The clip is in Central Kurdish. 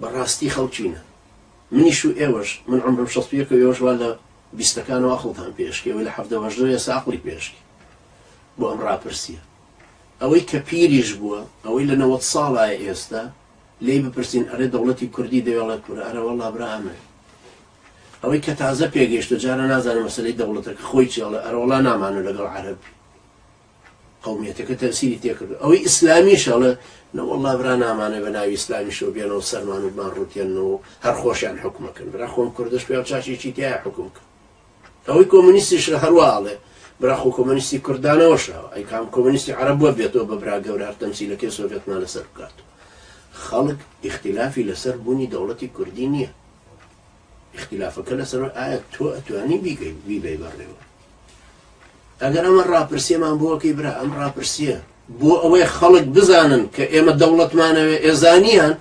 بەڕاستی خەڵکینە منیش و ئێوەش من عمرم 61 ئێوەش وا لە 20ەکانەوە عەقڵتان پێشکەوە لە 70 ئێستا عەقڵی پێشکی بۆ ئەم ڕاپرسیە ئەوەی کە پیریش بووە ئەوەی لە 90 ساڵایە ئێستا لێی بپرسین ئەرێ دەوڵەتی کوردی دەوێڵە کورە ئەرە وەڵا برا ئەمە ئەوەی کە تازە پێگەیشتە جارە نازانم مەسەلەی دەوڵەتەکە خۆی چێڵە ئەرە وەڵا نامانە لەگەڵ عەرەب قومیەتەکە تەسیری تێکرد ئەوەی ئیسلامیشەڵە نەوەڵا برا نامانە بە ناوی ئیسلامیشەوە بێنەوە سەرمان و مان ڕوتێنەوە هەر خۆشیان حکومەکەن برا خۆم کوردش پێ چاشێکی تایە حکومکە ئەوەی کۆمونیستیش هەرواڵێ برا خۆ کۆمونیستی کوردانەوەشەوە ئەی کام کۆمونیستی عەرەب بووە بێتەوە بە برا گەورە هەر تەمسیلەکەی سۆڤێتمان لەسەر بکات خەڵک اختلافی لەسەر بوونی دەوڵەتی کوردی نییە اختلافەکە لەسەر ئایا تۆ ئەتوانی بیبەی بەڕێوە ئەگەر ئەمە ڕاپرسیەمان بۆکەی برا ئەم ڕاپرسیە بۆ ئەوەی خەڵک بزانن کە ئێمە دەوڵەتمانەوێ ئێزانیان